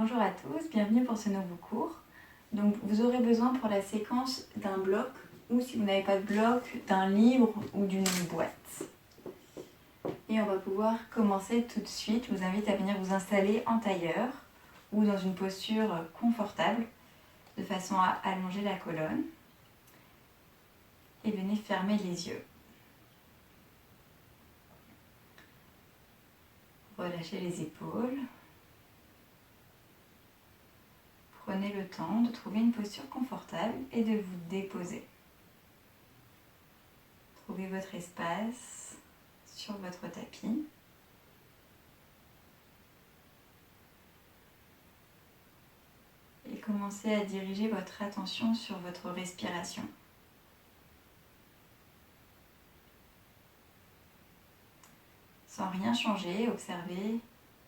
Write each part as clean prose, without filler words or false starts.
Bonjour à tous, bienvenue pour ce nouveau cours. Donc vous aurez besoin pour la séquence d'un bloc ou si vous n'avez pas de bloc, d'un livre ou d'une boîte. Et on va pouvoir commencer tout de suite. Je vous invite à venir vous installer en tailleur ou dans une posture confortable de façon à allonger la colonne. Et venez fermer les yeux. Relâchez les épaules. Prenez le temps de trouver une posture confortable et de vous déposer. Trouvez votre espace sur votre tapis. Et commencez à diriger votre attention sur votre respiration. Sans rien changer, observez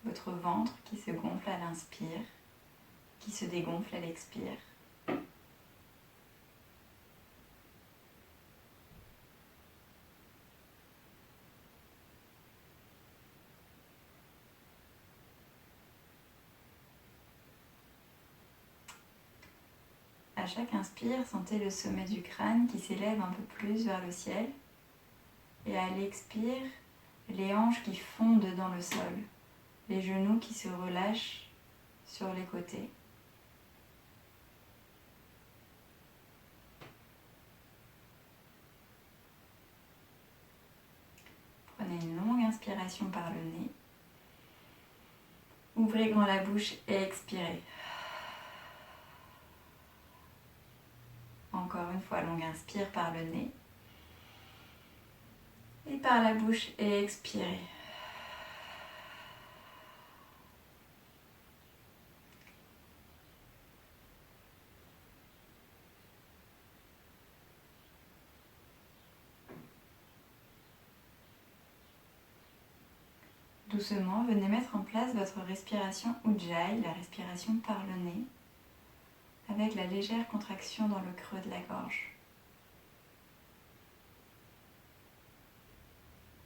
votre ventre qui se gonfle à l'inspire, qui se dégonfle à l'expire. À chaque inspire, sentez le sommet du crâne qui s'élève un peu plus vers le ciel. Et à l'expire, les hanches qui fondent dans le sol, les genoux qui se relâchent sur les côtés. Prenez une longue inspiration par le nez. Ouvrez grand la bouche et expirez. Encore une fois, longue inspire par le nez. Et par la bouche et expirez. Doucement, venez mettre en place votre respiration Ujjayi, la respiration par le nez, avec la légère contraction dans le creux de la gorge.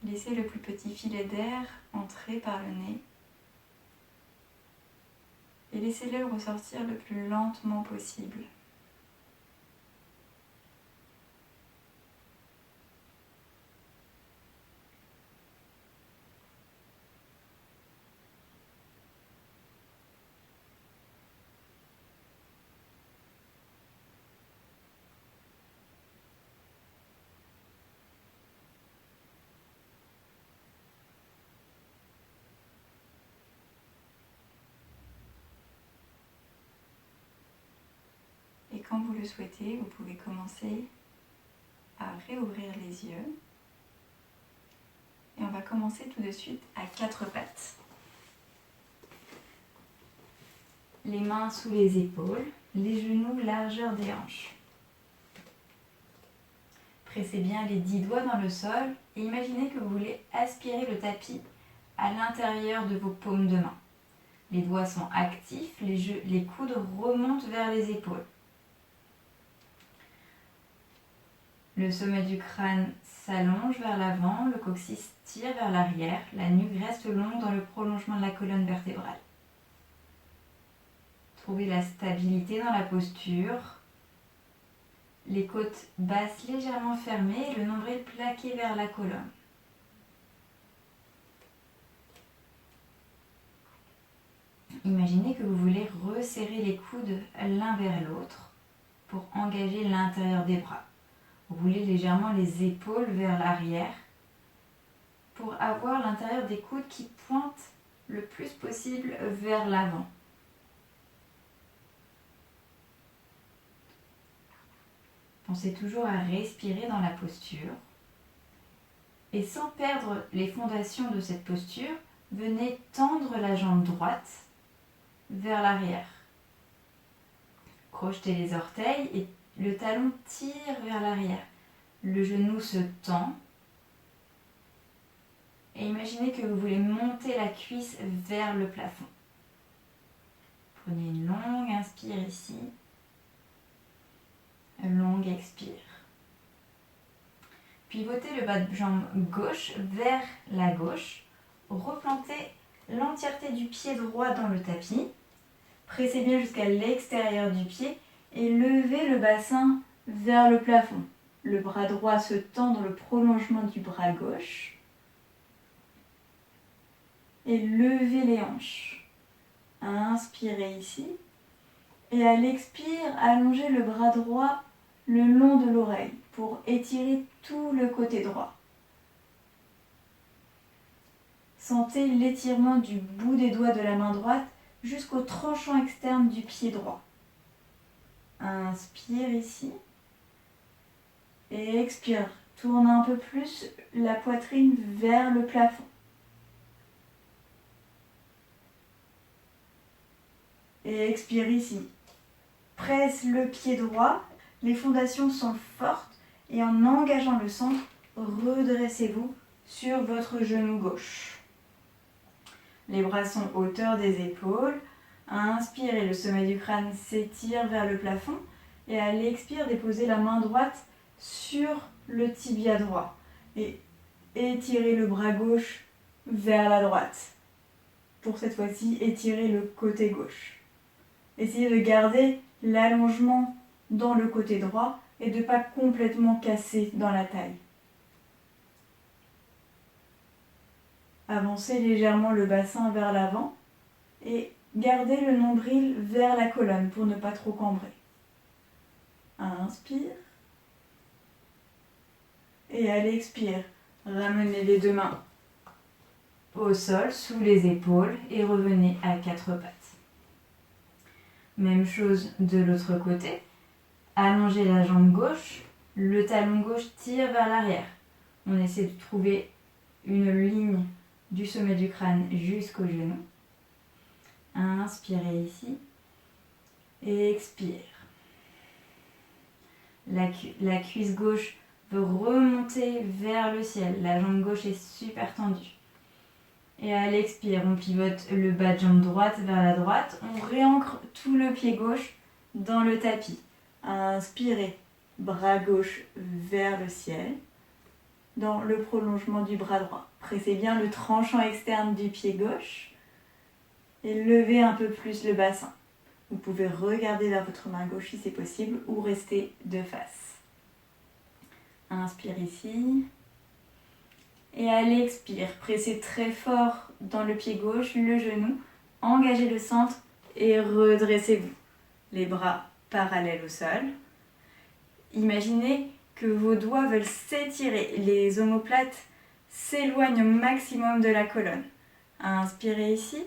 Laissez le plus petit filet d'air entrer par le nez et laissez-le ressortir le plus lentement possible. Et quand vous le souhaitez, vous pouvez commencer à réouvrir les yeux. Et on va commencer tout de suite à quatre pattes. Les mains sous les épaules, les genoux largeur des hanches. Pressez bien les 10 doigts dans le sol et imaginez que vous voulez aspirer le tapis à l'intérieur de vos paumes de main. Les doigts sont actifs, les coudes remontent vers les épaules. Le sommet du crâne s'allonge vers l'avant, le coccyx tire vers l'arrière, la nuque reste longue dans le prolongement de la colonne vertébrale. Trouvez la stabilité dans la posture. Les côtes basses légèrement fermées et le nombril plaqué vers la colonne. Imaginez que vous voulez resserrer les coudes l'un vers l'autre pour engager l'intérieur des bras. Vous roulez légèrement les épaules vers l'arrière pour avoir l'intérieur des coudes qui pointe le plus possible vers l'avant. Pensez toujours à respirer dans la posture. Et sans perdre les fondations de cette posture, venez tendre la jambe droite vers l'arrière. Crochetez les orteils et le talon tire vers l'arrière. Le genou se tend. Et imaginez que vous voulez monter la cuisse vers le plafond. Prenez une longue inspire ici. Longue expire. Pivotez le bas de jambe gauche vers la gauche. Replantez l'entièreté du pied droit dans le tapis. Pressez bien jusqu'à l'extérieur du pied et levez le bassin vers le plafond. Le bras droit se tend dans le prolongement du bras gauche. Et levez les hanches. Inspirez ici. Et à l'expire, allongez le bras droit le long de l'oreille pour étirer tout le côté droit. Sentez l'étirement du bout des doigts de la main droite jusqu'au tranchant externe du pied droit. Inspire ici. Et expire. Tourne un peu plus la poitrine vers le plafond. Et expire ici. Presse le pied droit. Les fondations sont fortes. Et en engageant le centre, redressez-vous sur votre genou gauche. Les bras sont hauteur des épaules. Inspirez, le sommet du crâne s'étire vers le plafond. Et à l'expire, déposez la main droite sur le tibia droit. Et étirez le bras gauche vers la droite. Pour cette fois-ci, étirez le côté gauche. Essayez de garder l'allongement dans le côté droit et de ne pas complètement casser dans la taille. Avancez légèrement le bassin vers l'avant et gardez le nombril vers la colonne pour ne pas trop cambrer. Inspire. Et à l'expire, ramenez les deux mains au sol, sous les épaules et revenez à quatre pattes. Même chose de l'autre côté. Allongez la jambe gauche, le talon gauche tire vers l'arrière. On essaie de trouver une ligne du sommet du crâne jusqu'au genou. Inspirez ici et expire. La cuisse gauche veut remonter vers le ciel. La jambe gauche est super tendue. Et à l'expire, on pivote le bas de jambe droite vers la droite. On réancre tout le pied gauche dans le tapis. Inspirez, bras gauche vers le ciel, dans le prolongement du bras droit. Pressez bien le tranchant externe du pied gauche et levez un peu plus le bassin. Vous pouvez regarder vers votre main gauche si c'est possible ou rester de face. Inspire ici. Et à l'expire, pressez très fort dans le pied gauche, le genou, engagez le centre et redressez-vous. Les bras parallèles au sol. Imaginez que vos doigts veulent s'étirer. Les omoplates s'éloignent au maximum de la colonne. Inspirez ici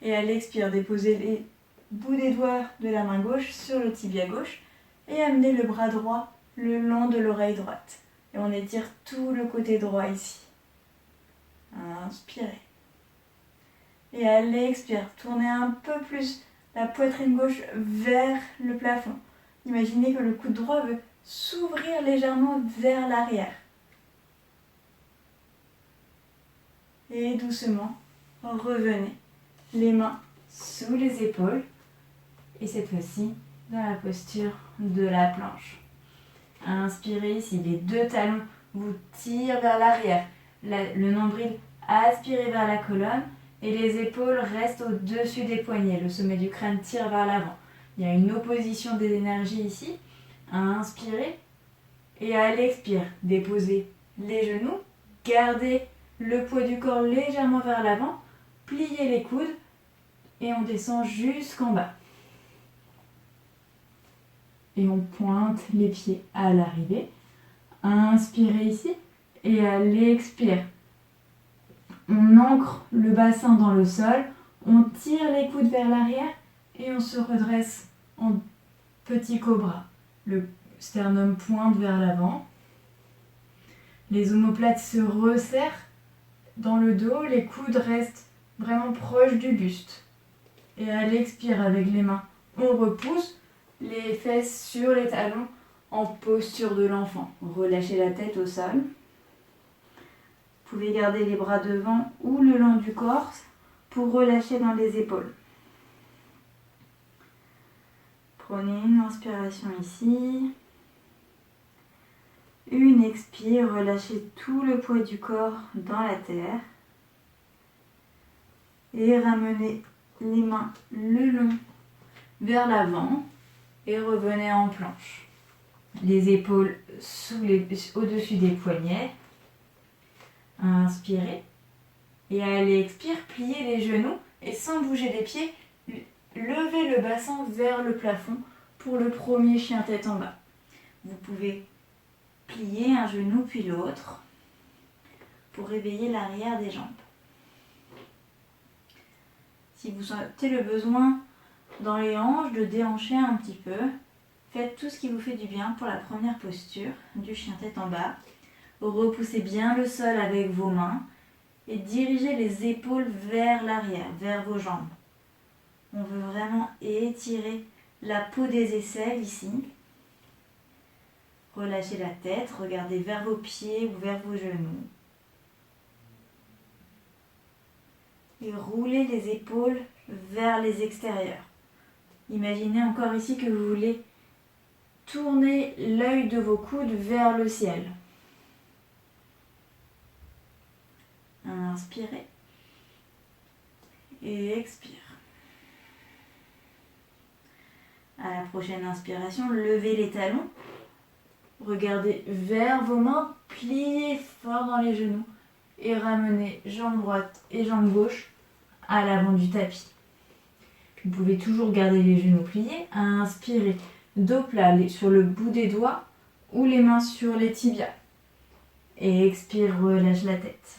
et à l'expire, déposez les bouts des doigts de la main gauche sur le tibia gauche et amenez le bras droit le long de l'oreille droite. Et on étire tout le côté droit ici. Inspirez. Et à l'expire, tournez un peu plus la poitrine gauche vers le plafond. Imaginez que le coude droit veut s'ouvrir légèrement vers l'arrière. Et doucement, revenez. Les mains sous les épaules. Et cette fois-ci, dans la posture de la planche. Inspirez ici, les deux talons vous tirent vers l'arrière. Le nombril aspiré vers la colonne et les épaules restent au-dessus des poignets. Le sommet du crâne tire vers l'avant. Il y a une opposition des énergies ici. Inspirez et à l'expire, déposez les genoux. Gardez le poids du corps légèrement vers l'avant. Pliez les coudes et on descend jusqu'en bas. Et on pointe les pieds à l'arrivée. Inspirez ici et à l'expire. On ancre le bassin dans le sol, on tire les coudes vers l'arrière et on se redresse en petit cobra. Le sternum pointe vers l'avant. Les omoplates se resserrent dans le dos, les coudes restent vraiment proches du buste. Et à l'expire, avec les mains, on repousse les fesses sur les talons en posture de l'enfant. Relâchez la tête au sol. Vous pouvez garder les bras devant ou le long du corps pour relâcher dans les épaules. Prenez une inspiration ici. Une expire, relâchez tout le poids du corps dans la terre. Et ramenez les mains le long vers l'avant et revenez en planche. Les épaules au-dessus des poignets. Inspirez. Et allez, expire, pliez les genoux et sans bouger les pieds, levez le bassin vers le plafond pour le premier chien tête en bas. Vous pouvez plier un genou puis l'autre pour réveiller l'arrière des jambes. Si vous sentez le besoin dans les hanches de déhancher un petit peu, faites tout ce qui vous fait du bien pour la première posture du chien tête en bas. Repoussez bien le sol avec vos mains et dirigez les épaules vers l'arrière, vers vos jambes. On veut vraiment étirer la peau des aisselles ici. Relâchez la tête, regardez vers vos pieds ou vers vos genoux. Et roulez les épaules vers les extérieurs. Imaginez encore ici que vous voulez tourner l'œil de vos coudes vers le ciel. Inspirez et expire. À la prochaine inspiration, levez les talons. Regardez vers vos mains, pliez fort dans les genoux et ramenez jambe droite et jambe gauche à l'avant du tapis. Vous pouvez toujours garder les genoux pliés. Inspirez, dos plat sur le bout des doigts ou les mains sur les tibias. Et expire, relâche la tête.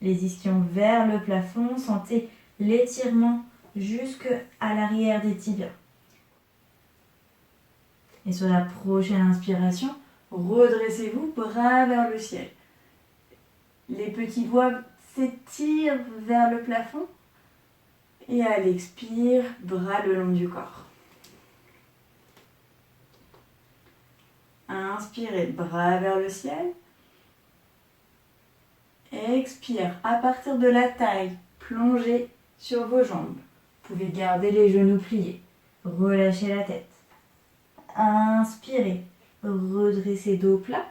Les ischions vers le plafond, sentez l'étirement jusqu'à l'arrière des tibias. Et sur la prochaine inspiration, redressez-vous, bras vers le ciel. Les petits doigts s'étirent vers le plafond. Et à l'expire, bras le long du corps. Inspirez, bras vers le ciel. Expire, à partir de la taille, plongez sur vos jambes. Vous pouvez garder les genoux pliés. Relâchez la tête. Inspirez, redressez dos plat.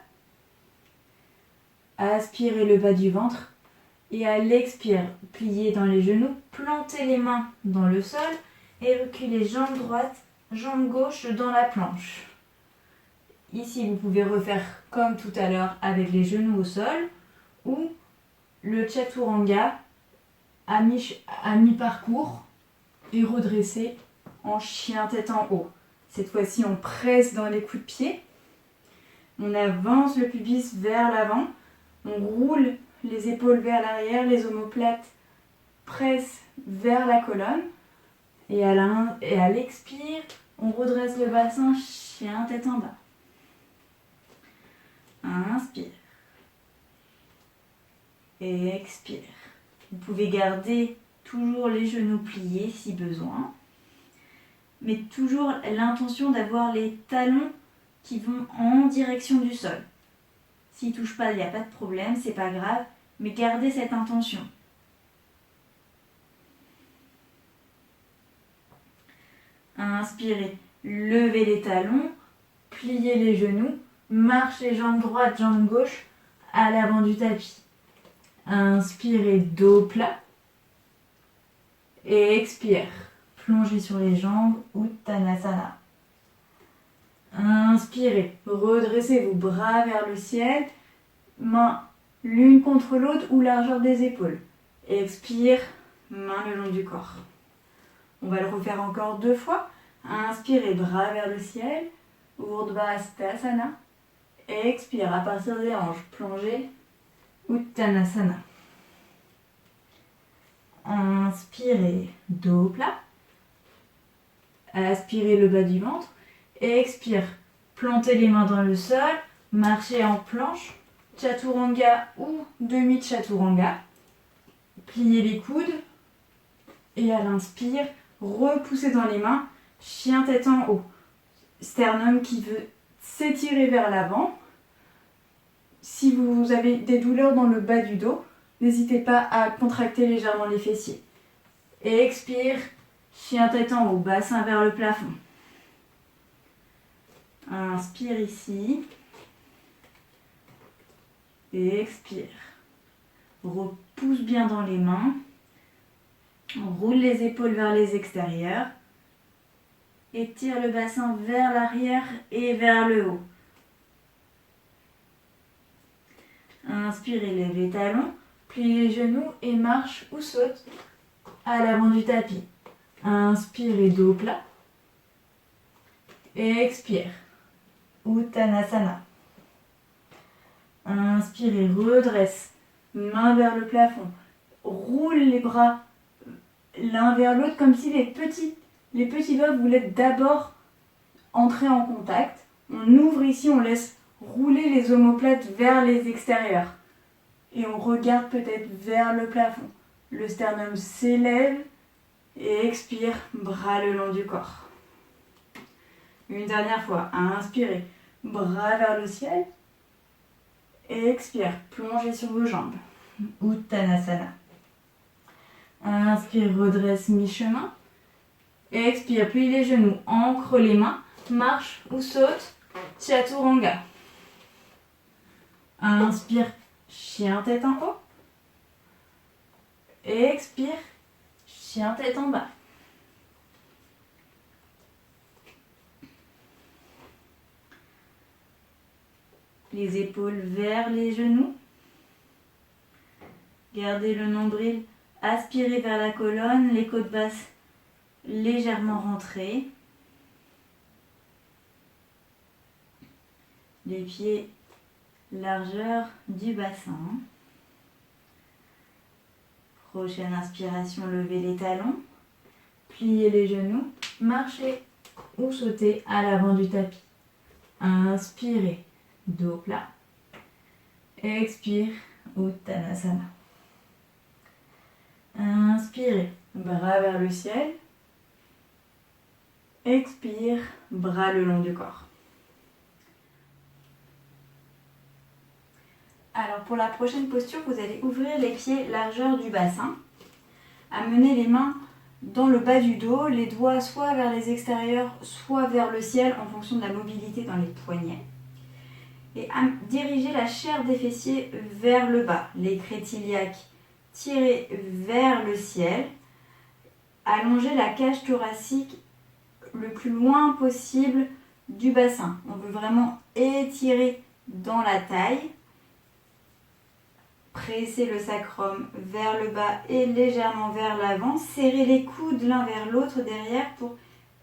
Aspirez le bas du ventre. Et à l'expire, pliez dans les genoux, plantez les mains dans le sol et reculez jambe droite, jambe gauche dans la planche. Ici, vous pouvez refaire comme tout à l'heure avec les genoux au sol ou le chaturanga à mi-parcours et redresser en chien tête en haut. Cette fois-ci, on presse dans les coups de pied. On avance le pubis vers l'avant. On roule les épaules vers l'arrière, les omoplates pressent vers la colonne. Et à l'expire, on redresse le bassin, chien tête en bas. Inspire. Et expire. Vous pouvez garder toujours les genoux pliés si besoin. Mais toujours l'intention d'avoir les talons qui vont en direction du sol. S'ils ne touchent pas, il n'y a pas de problème, c'est pas grave. Mais gardez cette intention. Inspirez, levez les talons, pliez les genoux, marchez jambes droite, jambe gauche à l'avant du tapis. Inspirez, dos plat. Et expire, plongez sur les jambes, Uttanasana. Inspirez, redressez-vous, bras vers le ciel, mains l'une contre l'autre ou largeur des épaules. Expire, main le long du corps. On va le refaire encore 2 fois. Inspirez, bras vers le ciel, Urdhva-sthasana. Expire, à partir des hanches, plongez, Uttanasana. Inspirez, dos plat. Aspirez le bas du ventre. Expire, plantez les mains dans le sol, marchez en planche. Chaturanga ou demi-chaturanga. Pliez les coudes et à l'inspire, repoussez dans les mains, chien tête en haut. Sternum qui veut s'étirer vers l'avant. Si vous avez des douleurs dans le bas du dos, n'hésitez pas à contracter légèrement les fessiers. Et expire, chien tête en haut, bassin vers le plafond. Inspire ici. Et expire. Repousse bien dans les mains. On roule les épaules vers les extérieurs. Étire le bassin vers l'arrière et vers le haut. Inspire, lève les talons. Plie les genoux et marche ou saute à l'avant du tapis. Inspire et dos plat. Et expire. Uttanasana. Inspire et redresse. Main vers le plafond. Roule les bras l'un vers l'autre comme si les petits doigts voulaient d'abord entrer en contact. On ouvre ici, on laisse rouler les omoplates vers les extérieurs. Et on regarde peut-être vers le plafond. Le sternum s'élève et expire, bras le long du corps. Une dernière fois, inspirez, bras vers le ciel. Et expire, plongez sur vos jambes. Uttanasana. Inspire, redresse mi-chemin. Expire, plie les genoux, ancre les mains, marche ou saute, Chaturanga. Inspire, chien tête en haut. Expire, chien tête en bas. Les épaules vers les genoux. Gardez le nombril aspiré vers la colonne, les côtes basses légèrement rentrées. Les pieds largeur du bassin. Prochaine inspiration, levez les talons. Pliez les genoux. Marchez ou sautez à l'avant du tapis. Inspirez, dos plat. Expire, Uttanasana. Inspirez, bras vers le ciel. Expire, bras le long du corps. Alors pour la prochaine posture, vous allez ouvrir les pieds largeur du bassin. Amener les mains dans le bas du dos, les doigts soit vers les extérieurs, soit vers le ciel en fonction de la mobilité dans les poignets. Et diriger la chair des fessiers vers le bas, les crêtes iliaques tirées vers le ciel. Allonger la cage thoracique le plus loin possible du bassin. On veut vraiment étirer dans la taille. Pressez le sacrum vers le bas et légèrement vers l'avant. Serrez les coudes l'un vers l'autre derrière pour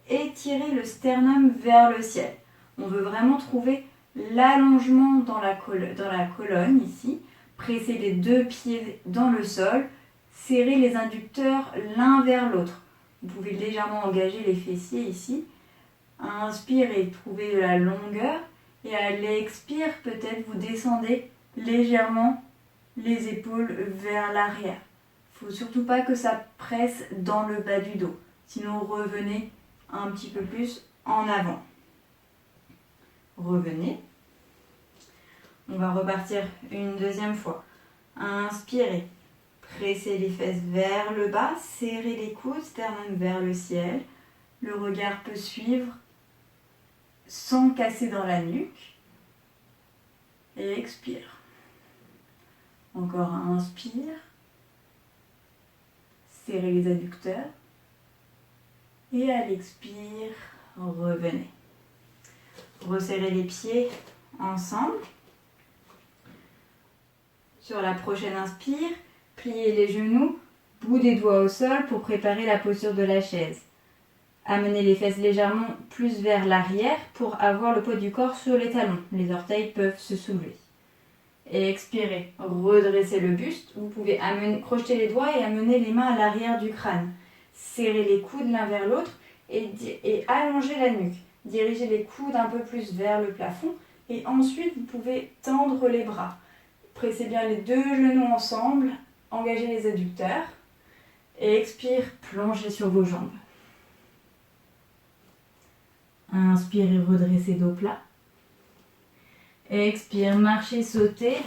étirer le sternum vers le ciel. On veut vraiment trouver l'allongement dans la colonne ici. Pressez les deux pieds dans le sol. Serrez les inducteurs l'un vers l'autre. Vous pouvez légèrement engager les fessiers ici. Inspirez, trouvez de la longueur. Et à l'expire, peut-être vous descendez légèrement les épaules vers l'arrière. Il ne faut surtout pas que ça presse dans le bas du dos. Sinon, revenez un petit peu plus en avant. Revenez. On va repartir une deuxième fois. Inspirez. Pressez les fesses vers le bas. Serrez les coudes, sternum vers le ciel. Le regard peut suivre sans casser dans la nuque. Et expire. Encore un inspire. Serrez les adducteurs. Et à l'expire, revenez. Resserrez les pieds ensemble. Sur la prochaine inspire, pliez les genoux, bout des doigts au sol pour préparer la posture de la chaise. Amenez les fesses légèrement plus vers l'arrière pour avoir le poids du corps sur les talons. Les orteils peuvent se soulever. Et expirez, redressez le buste. Vous pouvez crocheter les doigts et amener les mains à l'arrière du crâne. Serrez les coudes l'un vers l'autre et allongez la nuque. Dirigez les coudes un peu plus vers le plafond et ensuite vous pouvez tendre les bras. Pressez bien les deux genoux ensemble, engagez les adducteurs et expire, plongez sur vos jambes. Inspirez, redressez dos plat. Expire, marchez, sautez,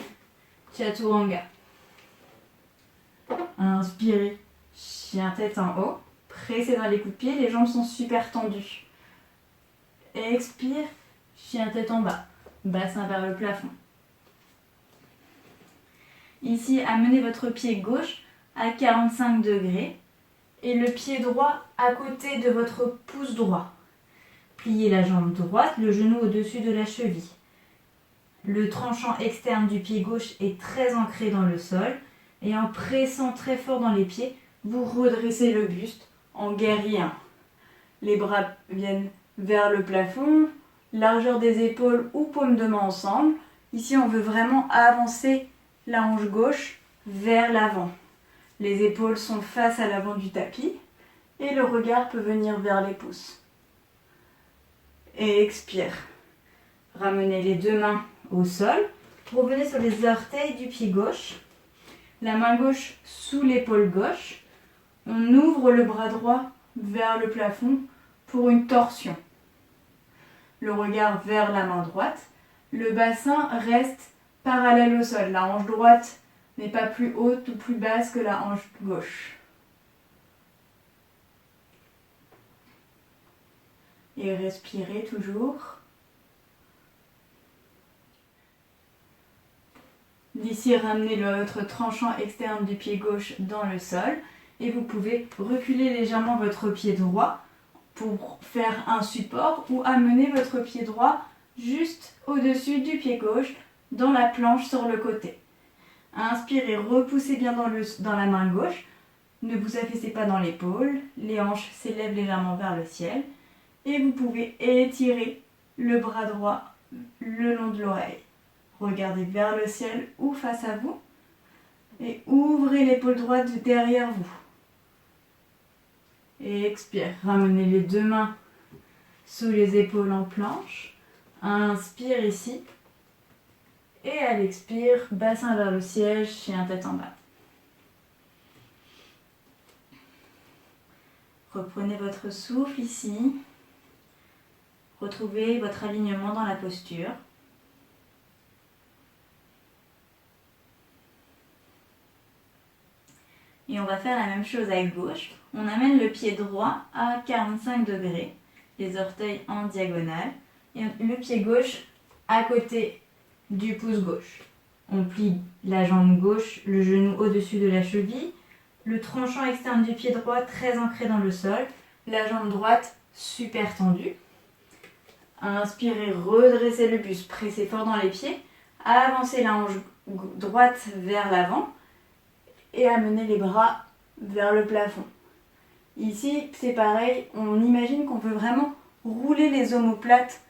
Chaturanga. Inspirez, chien tête en haut. Pressez dans les coups de pied, les jambes sont super tendues. Expire, chien tête en bas, bassin vers le plafond. Ici, amenez votre pied gauche à 45 degrés et le pied droit à côté de votre pouce droit. Pliez la jambe droite, le genou au-dessus de la cheville. Le tranchant externe du pied gauche est très ancré dans le sol et en pressant très fort dans les pieds, vous redressez le buste en guerrier 1. Les bras viennent vers le plafond, largeur des épaules ou paume de main ensemble. Ici, on veut vraiment avancer la hanche gauche vers l'avant. Les épaules sont face à l'avant du tapis et le regard peut venir vers les pouces. Et expire. Ramenez les deux mains au sol. Revenez sur les orteils du pied gauche. La main gauche sous l'épaule gauche. On ouvre le bras droit vers le plafond pour une torsion. Le regard vers la main droite. Le bassin reste parallèle au sol. La hanche droite n'est pas plus haute ou plus basse que la hanche gauche. Et respirez toujours. D'ici, ramenez votre tranchant externe du pied gauche dans le sol et vous pouvez reculer légèrement votre pied droit pour faire un support ou amener votre pied droit juste au-dessus du pied gauche dans la planche sur le côté. Inspirez, repoussez bien dans la main gauche. Ne vous affaissez pas dans l'épaule. Les hanches s'élèvent légèrement vers le ciel. Et vous pouvez étirer le bras droit le long de l'oreille. Regardez vers le ciel ou face à vous. Et ouvrez l'épaule droite derrière vous. Et expire. Ramenez les deux mains sous les épaules en planche. Inspire ici. Et à l'expire, bassin vers le ciel, chien tête en bas. Reprenez votre souffle ici. Retrouvez votre alignement dans la posture. Et on va faire la même chose à gauche. On amène le pied droit à 45 degrés, les orteils en diagonale, et le pied gauche à côté du pouce gauche. On plie la jambe gauche, le genou au-dessus de la cheville, le tranchant externe du pied droit très ancré dans le sol, la jambe droite super tendue. Inspirez, redressez le buste, pressez fort dans les pieds, avancez la hanche droite vers l'avant et amenez les bras vers le plafond. Ici, c'est pareil, on imagine qu'on peut vraiment rouler les omoplates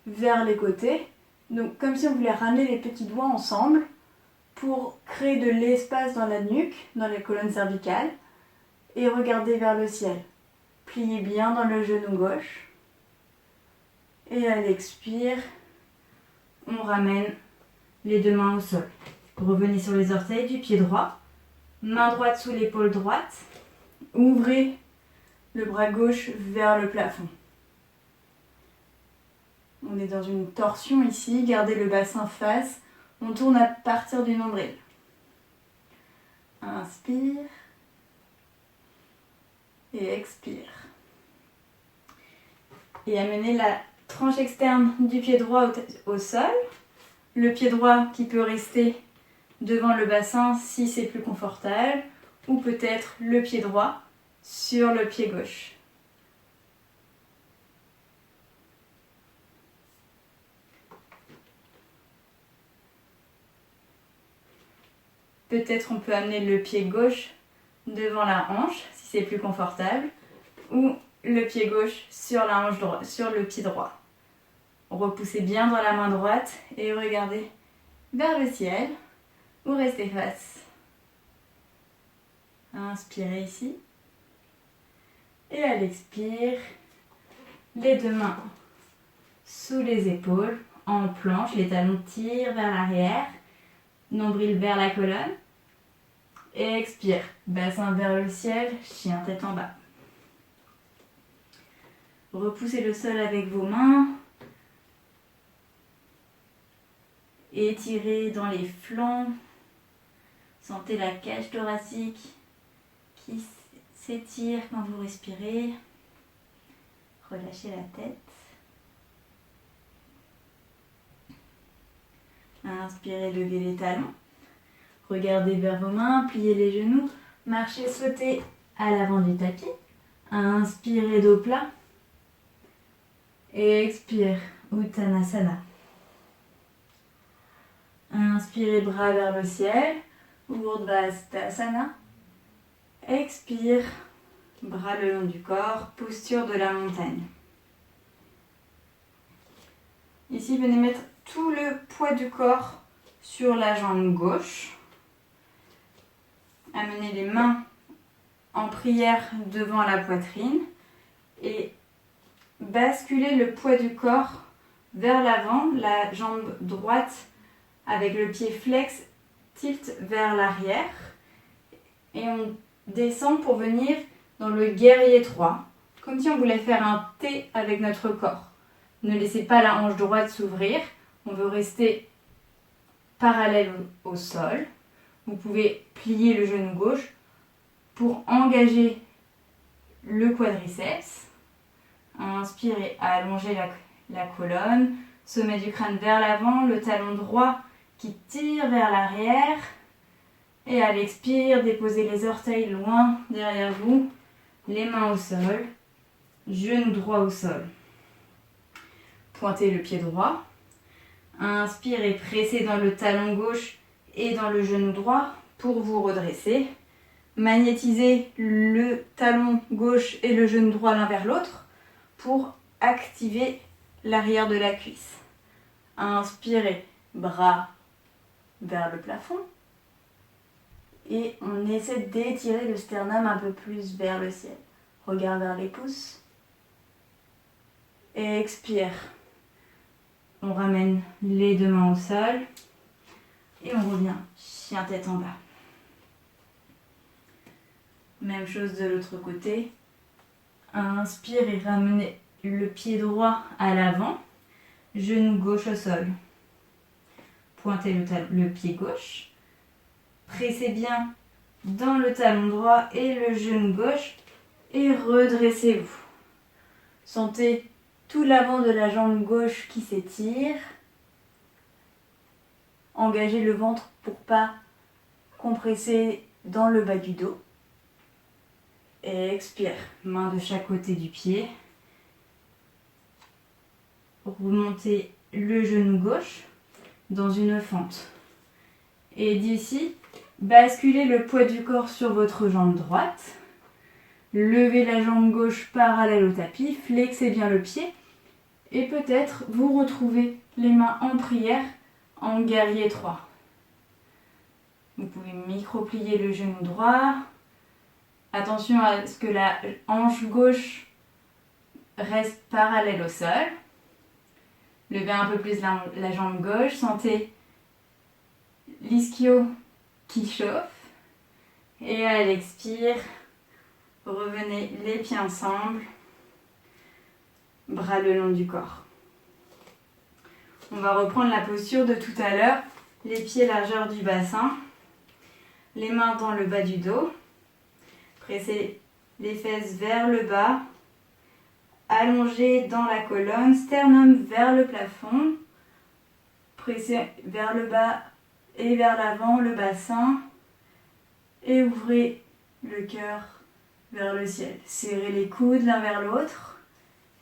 vers les côtés. Donc, comme si on voulait ramener les petits doigts ensemble pour créer de l'espace dans la nuque, dans les colonnes cervicales, et regarder vers le ciel. Pliez bien dans le genou gauche. Et à l'expire, on ramène les deux mains au sol. Revenez sur les orteils du pied droit. Main droite sous l'épaule droite. Ouvrez le bras gauche vers le plafond. On est dans une torsion ici, gardez le bassin face. On tourne à partir du nombril. Inspire. Et expire. Et amenez la tranche externe du pied droit au sol. Le pied droit qui peut rester devant le bassin si c'est plus confortable. Ou peut-être le pied droit sur le pied gauche. Peut-être on peut amener le pied gauche devant la hanche, si c'est plus confortable, ou le pied gauche sur la hanche droite, sur le pied droit. Repoussez bien dans la main droite et regardez vers le ciel ou restez face. Inspirez ici. Et à l'expire, les deux mains sous les épaules, en planche, les talons tirent vers l'arrière, nombril vers la colonne. Et expire, bassin vers le ciel, chien tête en bas. Repoussez le sol avec vos mains. Étirez dans les flancs. Sentez la cage thoracique qui s'étire quand vous respirez. Relâchez la tête. Inspirez, levez les talons. Regardez vers vos mains, pliez les genoux. Marchez, sautez à l'avant du tapis. Inspirez dos plat. Et expire, Uttanasana. Inspirez, bras vers le ciel, Urdhvastasana. Expire, bras le long du corps, posture de la montagne. Ici, venez mettre tout le poids du corps sur la jambe gauche. Amenez les mains en prière devant la poitrine et basculez le poids du corps vers l'avant, la jambe droite avec le pied flex tilt vers l'arrière et on descend pour venir dans le guerrier 3, comme si on voulait faire un T avec notre corps. Ne laissez pas la hanche droite s'ouvrir, on veut rester parallèle au sol. Vous pouvez plier le genou gauche pour engager le quadriceps. Inspirez, allongez la colonne, sommet du crâne vers l'avant, le talon droit qui tire vers l'arrière. Et à l'expire, déposez les orteils loin derrière vous, les mains au sol, genou droit au sol. Pointez le pied droit. Inspirez, pressez dans le talon gauche et dans le genou droit pour vous redresser. Magnétisez le talon gauche et le genou droit l'un vers l'autre pour activer l'arrière de la cuisse. Inspirez, bras vers le plafond. Et on essaie d'étirer le sternum un peu plus vers le ciel. Regard vers les pouces. Et expire. On ramène les deux mains au sol. Et on revient, chien tête en bas. Même chose de l'autre côté. Inspire et ramenez le pied droit à l'avant. Genou gauche au sol. Pointez le pied gauche. Pressez bien dans le talon droit et le genou gauche. Et redressez-vous. Sentez tout l'avant de la jambe gauche qui s'étire. Engagez le ventre pour ne pas compresser dans le bas du dos. Et expire, main de chaque côté du pied. Remontez le genou gauche dans une fente. Et d'ici, basculez le poids du corps sur votre jambe droite. Levez la jambe gauche parallèle au tapis, flexez bien le pied. Et peut-être vous retrouvez les mains en prière en guerrier 3. Vous pouvez micro-plier le genou droit. Attention à ce que la hanche gauche reste parallèle au sol. Levez un peu plus la jambe gauche. Sentez l'ischio qui chauffe. Et à l'expire, revenez les pieds ensemble. Bras le long du corps. On va reprendre la posture de tout à l'heure. Les pieds largeur du bassin. Les mains dans le bas du dos. Pressez les fesses vers le bas. Allongez dans la colonne. Sternum vers le plafond. Pressez vers le bas et vers l'avant le bassin. Et ouvrez le cœur vers le ciel. Serrez les coudes l'un vers l'autre.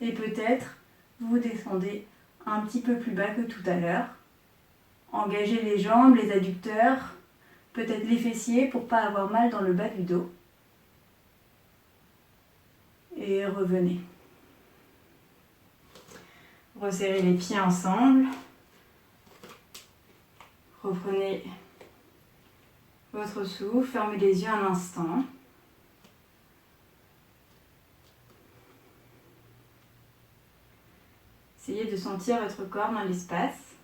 Et peut-être vous descendez un petit peu plus bas que tout à l'heure. Engagez les jambes, les adducteurs, peut-être les fessiers pour ne pas avoir mal dans le bas du dos. Et revenez. Resserrez les pieds ensemble. Reprenez votre souffle, fermez les yeux un instant. Essayez de sentir votre corps dans l'espace,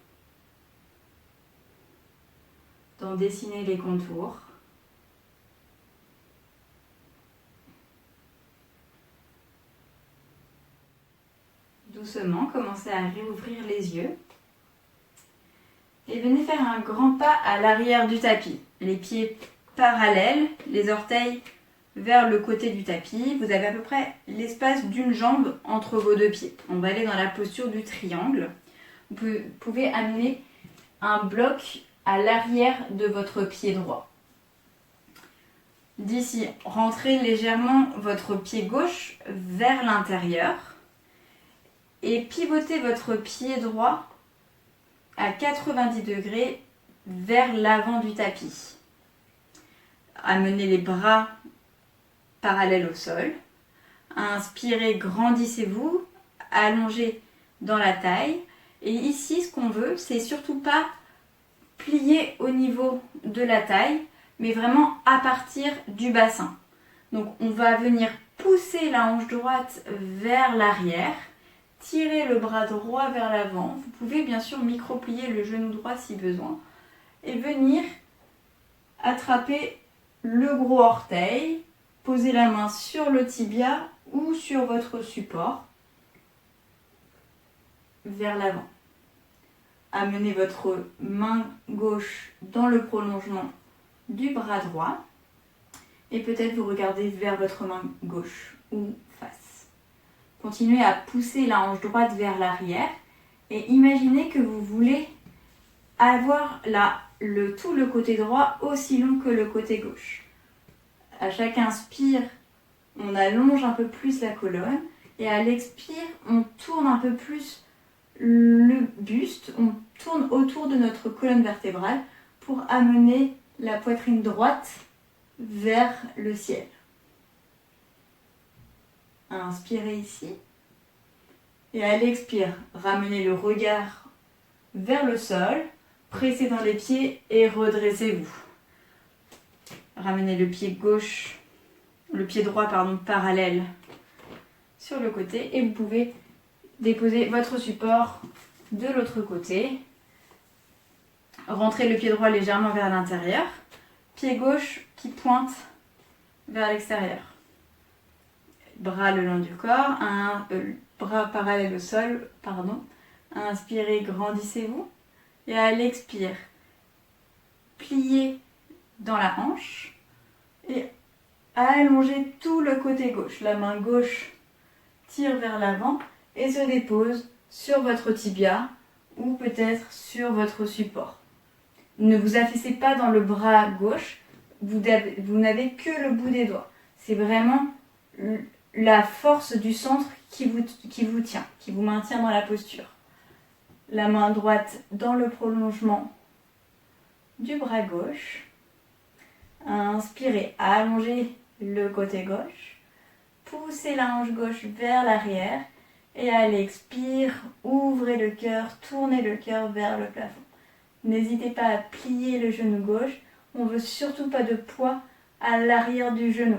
d'en dessiner les contours. Doucement, commencez à réouvrir les yeux. Et venez faire un grand pas à l'arrière du tapis. Les pieds parallèles, les orteils vers le côté du tapis. Vous avez à peu près l'espace d'une jambe entre vos deux pieds. On va aller dans la posture du triangle. Vous pouvez amener un bloc à l'arrière de votre pied droit. D'ici, rentrez légèrement votre pied gauche vers l'intérieur et pivotez votre pied droit à 90 degrés vers l'avant du tapis. Amenez les bras parallèles au sol. Inspirez, grandissez-vous, allongez dans la taille. Et ici, ce qu'on veut, c'est surtout pas plier au niveau de la taille, mais vraiment à partir du bassin. Donc on va venir pousser la hanche droite vers l'arrière, tirer le bras droit vers l'avant. Vous pouvez bien sûr micro-plier le genou droit si besoin. Et venir attraper le gros orteil, poser la main sur le tibia ou sur votre support vers l'avant. Amenez votre main gauche dans le prolongement du bras droit et peut-être vous regardez vers votre main gauche ou face. Continuez à pousser la hanche droite vers l'arrière et imaginez que vous voulez avoir tout le côté droit aussi long que le côté gauche. À chaque inspire, on allonge un peu plus la colonne et à l'expire, on tourne un peu plus le buste, on tourne autour de notre colonne vertébrale pour amener la poitrine droite vers le ciel. Inspirez ici et à l'expire, ramenez le regard vers le sol, pressez dans les pieds et redressez-vous. Ramenez le pied droit parallèle sur le côté et vous pouvez déposez votre support de l'autre côté. Rentrez le pied droit légèrement vers l'intérieur. Pied gauche qui pointe vers l'extérieur. Bras le long du corps. Bras parallèle au sol. Inspirez, grandissez-vous. Et à l'expire, pliez dans la hanche. Et allongez tout le côté gauche. La main gauche tire vers l'avant et se dépose sur votre tibia ou peut-être sur votre support. Ne vous affaissez pas dans le bras gauche, vous n'avez que le bout des doigts. C'est vraiment la force du centre qui vous tient, qui vous maintient dans la posture. La main droite dans le prolongement du bras gauche. Inspirez, allongez le côté gauche. Poussez la hanche gauche vers l'arrière. Et à l'expire, ouvrez le cœur, tournez le cœur vers le plafond. N'hésitez pas à plier le genou gauche. On ne veut surtout pas de poids à l'arrière du genou.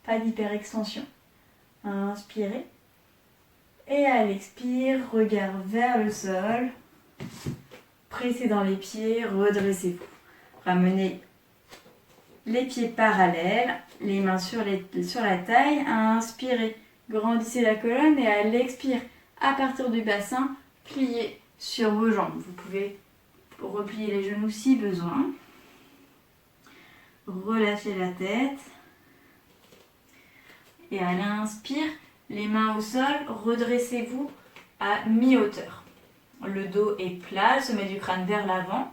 Pas d'hyperextension. Inspirez. Et à l'expire, regard vers le sol. Pressez dans les pieds, redressez-vous. Ramenez les pieds parallèles, les mains sur la taille. Inspirez. Grandissez la colonne et à l'expire, à partir du bassin, pliez sur vos jambes. Vous pouvez replier les genoux si besoin. Relâchez la tête. Et à l'inspire, les mains au sol, redressez-vous à mi-hauteur. Le dos est plat, le sommet du crâne vers l'avant.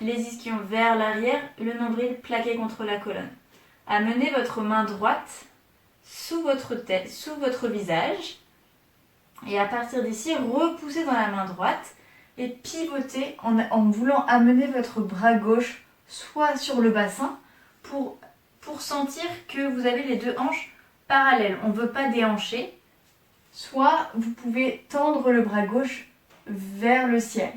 Les ischions vers l'arrière, le nombril plaqué contre la colonne. Amenez votre main droite sous votre tête, sous votre visage. Et à partir d'ici, repoussez dans la main droite et pivotez en voulant amener votre bras gauche soit sur le bassin pour sentir que vous avez les deux hanches parallèles. On ne veut pas déhancher. Soit vous pouvez tendre le bras gauche vers le ciel.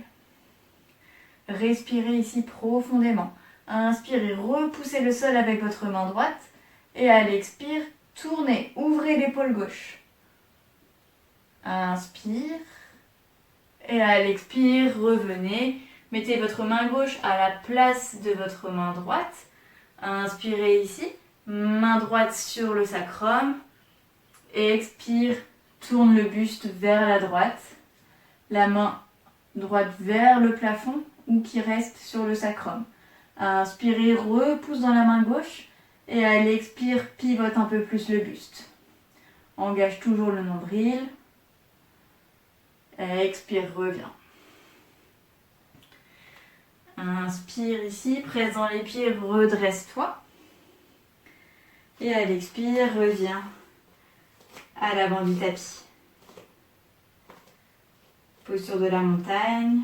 Respirez ici profondément. Inspirez, repoussez le sol avec votre main droite. Et à l'expire, tournez, ouvrez l'épaule gauche. Inspire. Et à l'expire, revenez. Mettez votre main gauche à la place de votre main droite. Inspirez ici. Main droite sur le sacrum. Expire, tourne le buste vers la droite. La main droite vers le plafond ou qui reste sur le sacrum. Inspirez, repousse dans la main gauche. Et à l'expire, pivote un peu plus le buste. Engage toujours le nombril. Expire, reviens. Inspire ici, presse dans les pieds, redresse-toi. Et à l'expire, reviens à l'avant du tapis. Posture de la montagne,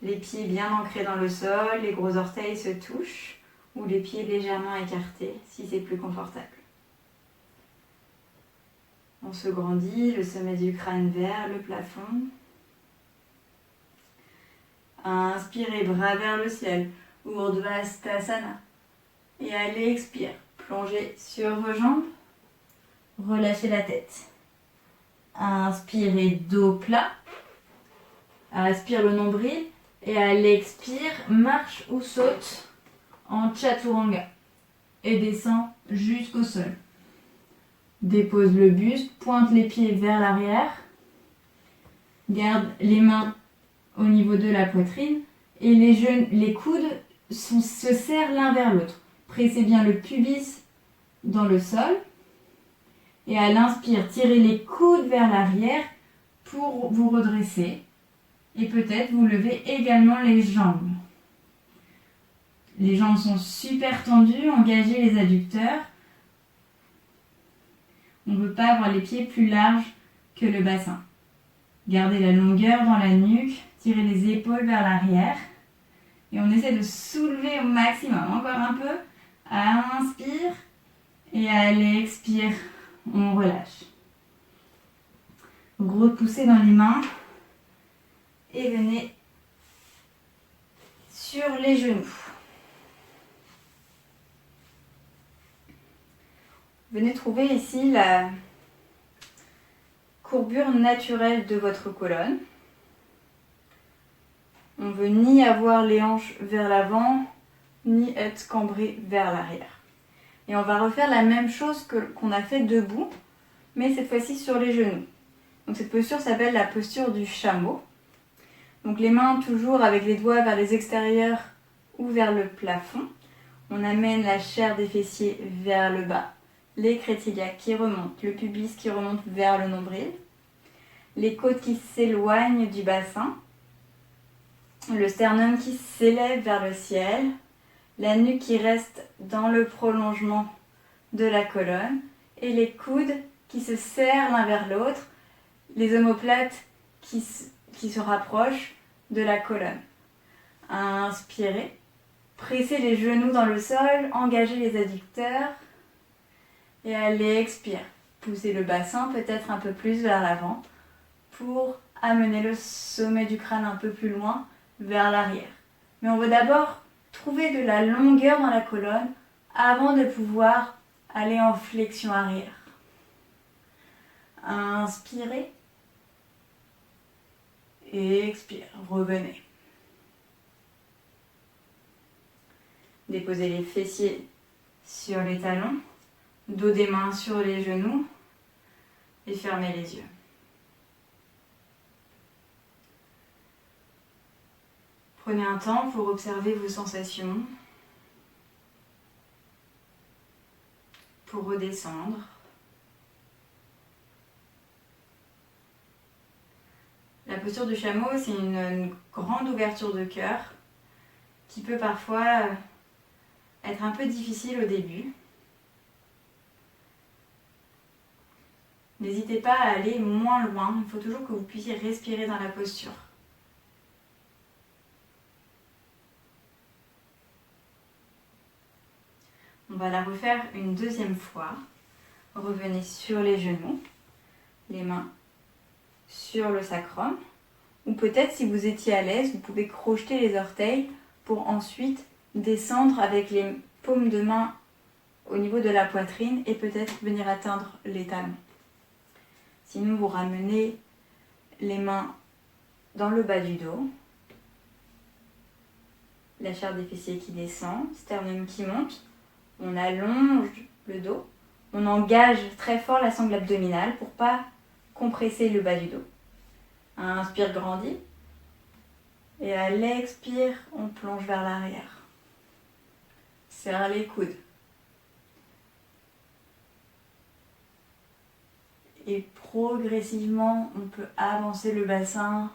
les pieds bien ancrés dans le sol, les gros orteils se touchent ou les pieds légèrement écartés si c'est plus confortable. On se grandit, le sommet du crâne vers le plafond. Inspirez, bras vers le ciel, Urdhvastasana. Et à l'expire, plongez sur vos jambes, relâchez la tête. Inspirez, dos plat. Aspire le nombril et à l'expire, marche ou saute en Chaturanga et descend jusqu'au sol. Dépose le buste, pointe les pieds vers l'arrière, garde les mains au niveau de la poitrine et les coudes se serrent l'un vers l'autre. Pressez bien le pubis dans le sol et à l'inspire, tirez les coudes vers l'arrière pour vous redresser. Et peut-être vous levez également les jambes. Les jambes sont super tendues, engagez les adducteurs. On ne veut pas avoir les pieds plus larges que le bassin. Gardez la longueur dans la nuque, tirez les épaules vers l'arrière. Et on essaie de soulever au maximum. Encore un peu. À l'inspire et à l'expire, on relâche. Gros poussée dans les mains. Et venez sur les genoux. Venez trouver ici la courbure naturelle de votre colonne. On ne veut ni avoir les hanches vers l'avant, ni être cambré vers l'arrière. Et on va refaire la même chose qu'on a fait debout, mais cette fois-ci sur les genoux. Donc cette posture s'appelle la posture du chameau. Donc les mains toujours avec les doigts vers les extérieurs ou vers le plafond. On amène la chair des fessiers vers le bas. Les crétiliacs qui remontent, le pubis qui remonte vers le nombril. Les côtes qui s'éloignent du bassin. Le sternum qui s'élève vers le ciel. La nuque qui reste dans le prolongement de la colonne. Et les coudes qui se serrent l'un vers l'autre. Les omoplates qui se rapprochent de la colonne. Inspirez. Pressez les genoux dans le sol, engagez les adducteurs. Et à l'expire, poussez le bassin peut-être un peu plus vers l'avant pour amener le sommet du crâne un peu plus loin vers l'arrière. Mais on veut d'abord trouver de la longueur dans la colonne avant de pouvoir aller en flexion arrière. Inspirez. Et expire, revenez. Déposez les fessiers sur les talons, dos des mains sur les genoux et fermez les yeux. Prenez un temps pour observer vos sensations, pour redescendre. La posture du chameau, c'est une grande ouverture de cœur qui peut parfois être un peu difficile au début. N'hésitez pas à aller moins loin, il faut toujours que vous puissiez respirer dans la posture. On va la refaire une deuxième fois. Revenez sur les genoux, les mains sur le sacrum. Ou peut-être si vous étiez à l'aise, vous pouvez crocheter les orteils pour ensuite descendre avec les paumes de main au niveau de la poitrine et peut-être venir atteindre les talons. Sinon, vous ramenez les mains dans le bas du dos. La chair des fessiers qui descend, sternum qui monte. On allonge le dos. On engage très fort la sangle abdominale pour ne pas compresser le bas du dos. Inspire, grandit. Et à l'expire, on plonge vers l'arrière. Serre les coudes. Et progressivement, on peut avancer le bassin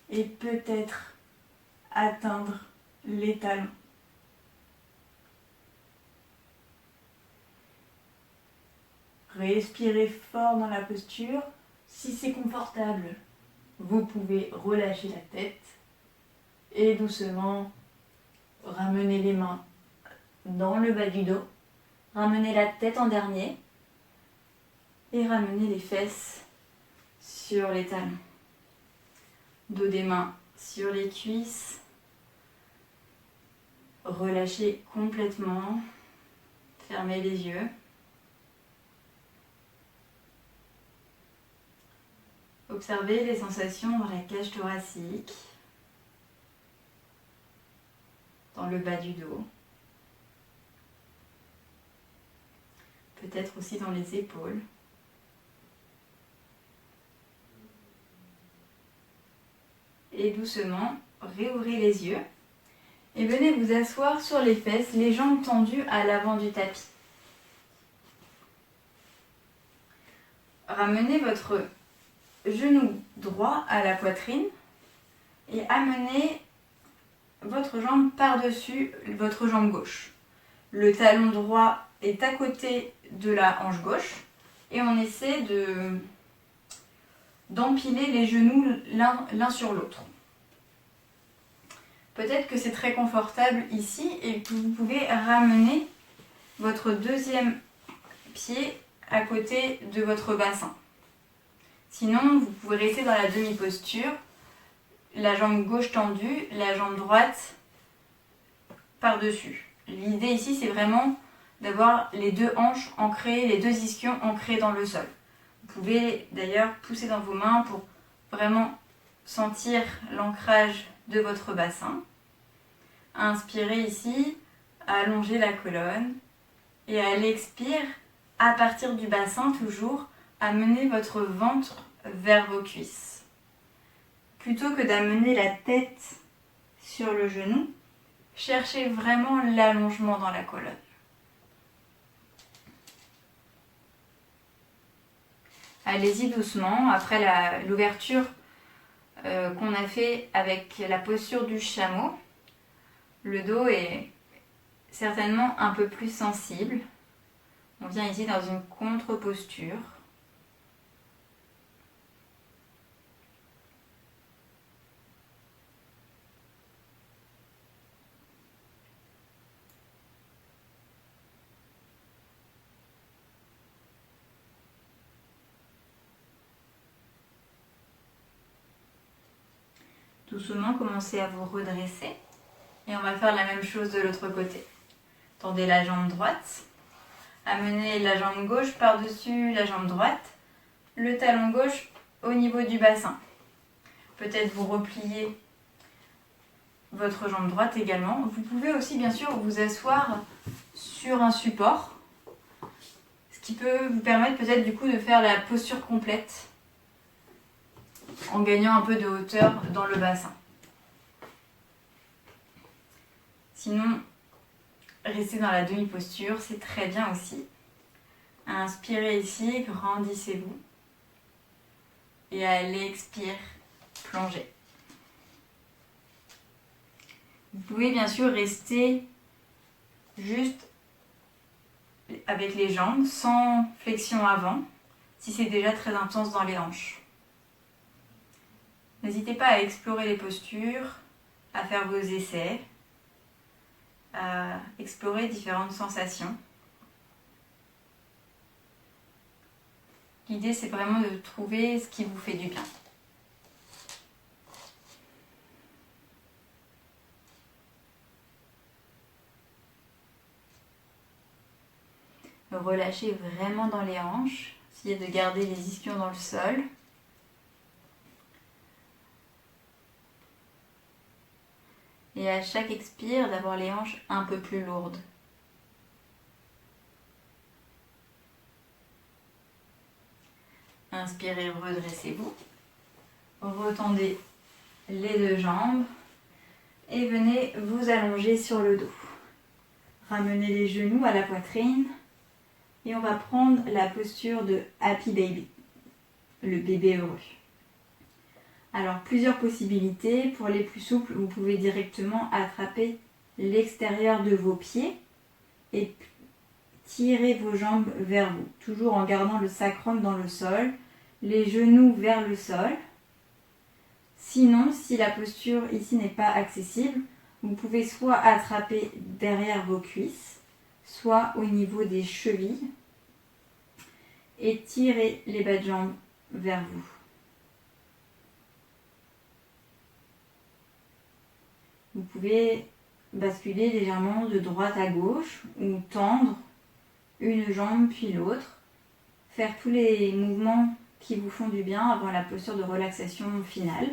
et peut-être atteindre les talons. Respirez fort dans la posture. Si c'est confortable, vous pouvez relâcher la tête et doucement ramener les mains dans le bas du dos. Ramenez la tête en dernier et ramenez les fesses sur les talons. Dos des mains sur les cuisses. Relâchez complètement. Fermez les yeux. Observez les sensations dans la cage thoracique, dans le bas du dos, peut-être aussi dans les épaules. Et doucement, réouvrez les yeux et venez vous asseoir sur les fesses, les jambes tendues à l'avant du tapis. Ramenez votre genou droit à la poitrine et amenez votre jambe par-dessus votre jambe gauche. Le talon droit est à côté de la hanche gauche et on essaie d'empiler les genoux l'un sur l'autre. Peut-être que c'est très confortable ici et que vous pouvez ramener votre deuxième pied à côté de votre bassin. Sinon, vous pouvez rester dans la demi-posture, la jambe gauche tendue, la jambe droite par-dessus. L'idée ici, c'est vraiment d'avoir les deux hanches ancrées, les deux ischions ancrés dans le sol. Vous pouvez d'ailleurs pousser dans vos mains pour vraiment sentir l'ancrage de votre bassin. Inspirez ici, allongez la colonne et à l'expire, à partir du bassin toujours, amenez votre ventre vers vos cuisses. Plutôt que d'amener la tête sur le genou, cherchez vraiment l'allongement dans la colonne. Allez-y doucement, après l'ouverture qu'on a fait avec la posture du chameau, le dos est certainement un peu plus sensible. On vient ici dans une contre-posture. Doucement, commencez à vous redresser. Et on va faire la même chose de l'autre côté. Tendez la jambe droite. Amenez la jambe gauche par-dessus la jambe droite. Le talon gauche au niveau du bassin. Peut-être vous repliez votre jambe droite également. Vous pouvez aussi bien sûr vous asseoir sur un support. Ce qui peut vous permettre peut-être du coup de faire la posture complète en gagnant un peu de hauteur dans le bassin. Sinon, restez dans la demi-posture, c'est très bien aussi. Inspirez ici, grandissez-vous. Et à l'expire, plongez. Vous pouvez bien sûr rester juste avec les jambes, sans flexion avant, si c'est déjà très intense dans les hanches. N'hésitez pas à explorer les postures, à faire vos essais, à explorer différentes sensations. L'idée, c'est vraiment de trouver ce qui vous fait du bien. Relâchez vraiment dans les hanches. Essayez de garder les ischions dans le sol. Et à chaque expire, d'avoir les hanches un peu plus lourdes. Inspirez, redressez-vous. Retendez les deux jambes et venez vous allonger sur le dos. Ramenez les genoux à la poitrine et on va prendre la posture de Happy Baby, le bébé heureux. Alors, plusieurs possibilités. Pour les plus souples, vous pouvez directement attraper l'extérieur de vos pieds et tirez vos jambes vers vous, toujours en gardant le sacrum dans le sol, les genoux vers le sol. Sinon, si la posture ici n'est pas accessible, vous pouvez soit attraper derrière vos cuisses, soit au niveau des chevilles et tirer les bas de jambes vers vous. Vous pouvez basculer légèrement de droite à gauche ou tendre une jambe puis l'autre. Faire tous les mouvements qui vous font du bien avant la posture de relaxation finale.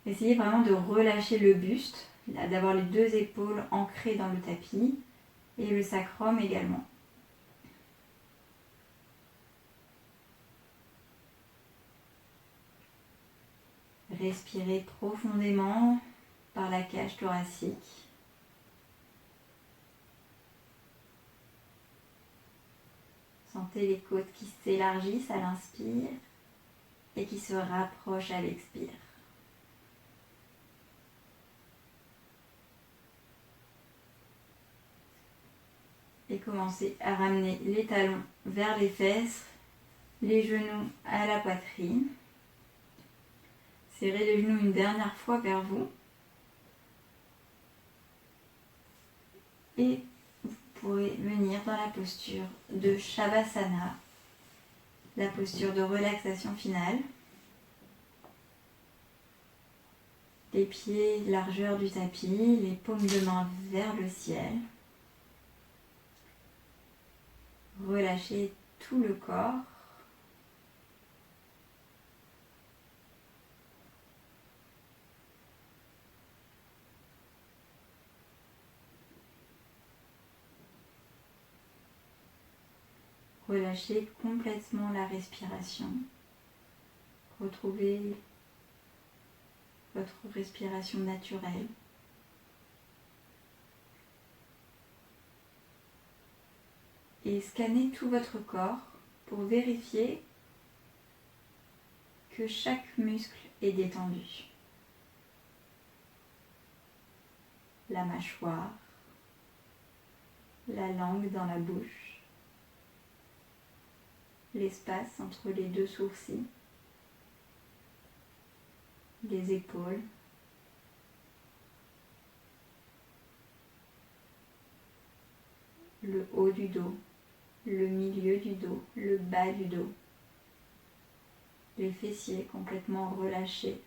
Essayez vraiment de relâcher le buste, d'avoir les deux épaules ancrées dans le tapis et le sacrum également. Respirez profondément par la cage thoracique. Sentez les côtes qui s'élargissent à l'inspire et qui se rapprochent à l'expire. Et commencez à ramener les talons vers les fesses, les genoux à la poitrine. Serrez les genoux une dernière fois vers vous. Et vous pourrez venir dans la posture de Shavasana, la posture de relaxation finale. Les pieds largeur du tapis, les paumes de main vers le ciel. Relâchez tout le corps. Relâchez complètement la respiration. Retrouvez votre respiration naturelle. Et scannez tout votre corps pour vérifier que chaque muscle est détendu. La mâchoire, la langue dans la bouche, l'espace entre les deux sourcils, les épaules, le haut du dos, le milieu du dos, le bas du dos, les fessiers complètement relâchés,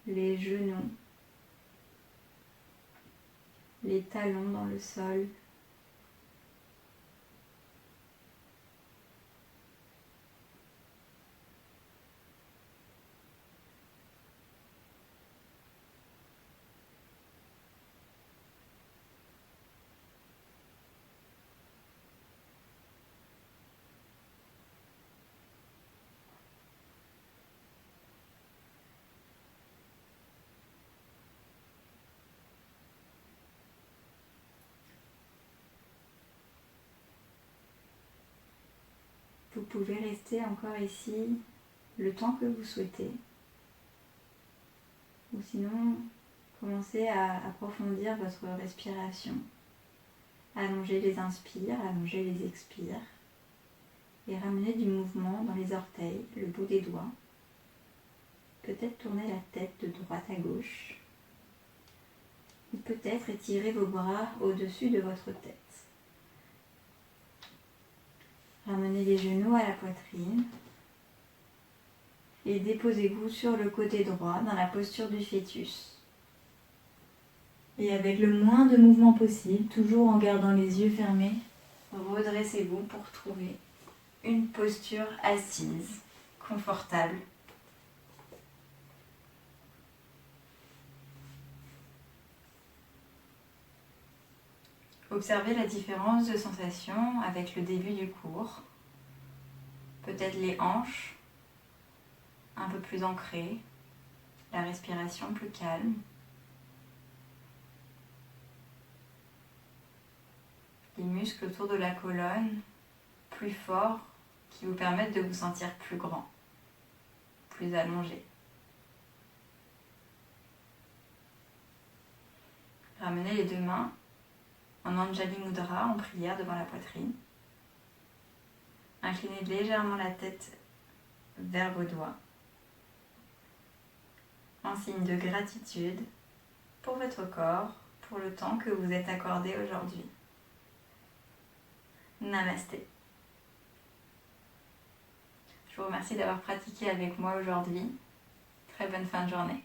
les genoux, les talons dans le sol, vous pouvez rester encore ici le temps que vous souhaitez. Ou sinon, commencez à approfondir votre respiration. Allongez les inspires, allongez les expires. Et ramenez du mouvement dans les orteils, le bout des doigts. Peut-être tourner la tête de droite à gauche. Ou peut-être étirer vos bras au-dessus de votre tête. Ramenez les genoux à la poitrine et déposez-vous sur le côté droit dans la posture du fœtus. Et avec le moins de mouvement possible, toujours en gardant les yeux fermés, redressez-vous pour trouver une posture assise, confortable. Observez la différence de sensation avec le début du cours. Peut-être les hanches un peu plus ancrées, la respiration plus calme. Les muscles autour de la colonne plus forts qui vous permettent de vous sentir plus grand, plus allongé. Ramenez les deux mains en Anjali Mudra, en prière devant la poitrine. Inclinez légèrement la tête vers vos doigts, en signe de gratitude pour votre corps, pour le temps que vous êtes accordé aujourd'hui. Namasté. Je vous remercie d'avoir pratiqué avec moi aujourd'hui. Très bonne fin de journée.